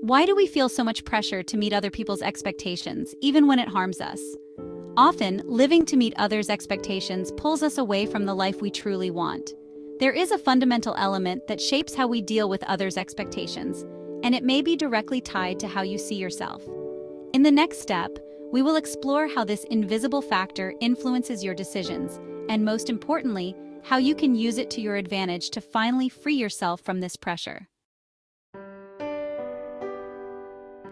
Why do we feel so much pressure to meet other people's expectations, even when it harms us? Often, living to meet others' expectations pulls us away from the life we truly want. There is a fundamental element that shapes how we deal with others' expectations, and it may be directly tied to how you see yourself. In the next step, we will explore how this invisible factor influences your decisions, and most importantly, how you can use it to your advantage to finally free yourself from this pressure.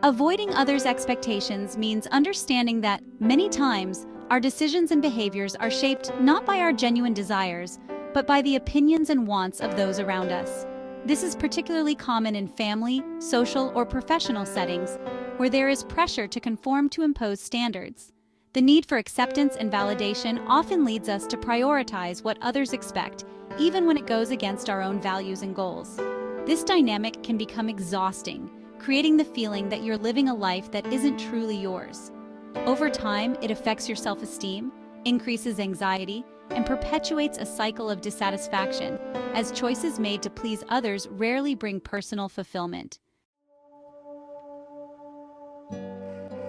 Avoiding others' expectations means understanding that, many times, our decisions and behaviors are shaped not by our genuine desires, but by the opinions and wants of those around us. This is particularly common in family, social, or professional settings, where there is pressure to conform to imposed standards. The need for acceptance and validation often leads us to prioritize what others expect, even when it goes against our own values and goals. This dynamic can become exhausting, creating the feeling that you're living a life that isn't truly yours. Over time, it affects your self-esteem, increases anxiety, and perpetuates a cycle of dissatisfaction, as choices made to please others rarely bring personal fulfillment.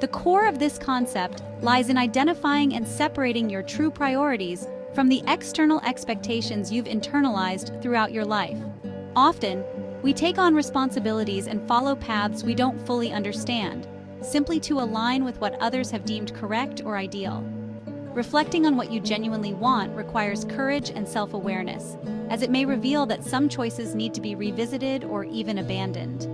The core of this concept lies in identifying and separating your true priorities from the external expectations you've internalized throughout your life. Often, we take on responsibilities and follow paths we don't fully understand, simply to align with what others have deemed correct or ideal. Reflecting on what you genuinely want requires courage and self-awareness, as it may reveal that some choices need to be revisited or even abandoned.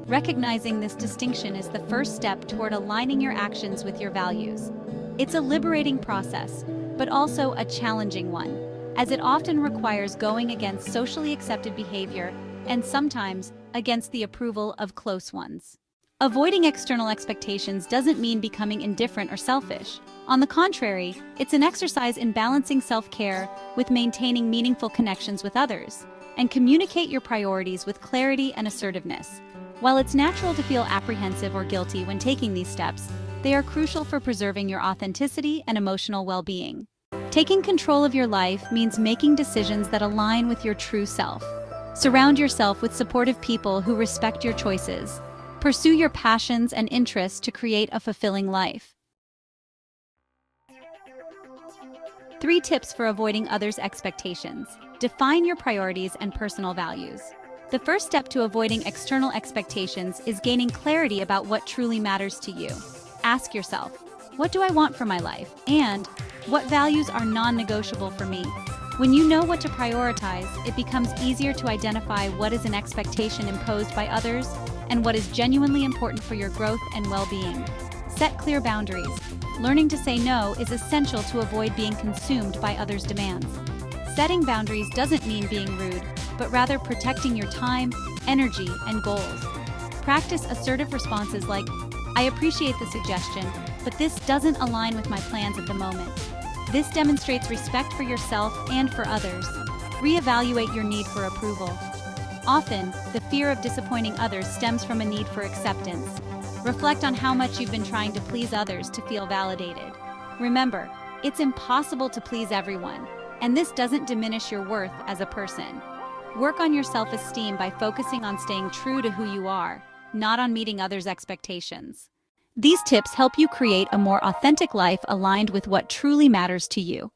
Recognizing this distinction is the first step toward aligning your actions with your values. It's a liberating process, but also a challenging one, as it often requires going against socially accepted behavior and sometimes against the approval of close ones. Avoiding external expectations doesn't mean becoming indifferent or selfish. On the contrary, it's an exercise in balancing self-care with maintaining meaningful connections with others, and communicate your priorities with clarity and assertiveness. While it's natural to feel apprehensive or guilty when taking these steps, they are crucial for preserving your authenticity and emotional well-being. Taking control of your life means making decisions that align with your true self. Surround yourself with supportive people who respect your choices. Pursue your passions and interests to create a fulfilling life. 3 tips for avoiding others' expectations. Define your priorities and personal values. The first step to avoiding external expectations is gaining clarity about what truly matters to you. Ask yourself, what do I want for my life? And what values are non-negotiable for me? When you know what to prioritize, it becomes easier to identify what is an expectation imposed by others and what is genuinely important for your growth and well-being. Set clear boundaries. Learning to say no is essential to avoid being consumed by others' demands. Setting boundaries doesn't mean being rude, but rather protecting your time, energy, and goals. Practice assertive responses like, I appreciate the suggestion, but this doesn't align with my plans at the moment. This demonstrates respect for yourself and for others. Reevaluate your need for approval. Often, the fear of disappointing others stems from a need for acceptance. Reflect on how much you've been trying to please others to feel validated. Remember, it's impossible to please everyone, and this doesn't diminish your worth as a person. Work on your self-esteem by focusing on staying true to who you are, not on meeting others' expectations. These tips help you create a more authentic life aligned with what truly matters to you.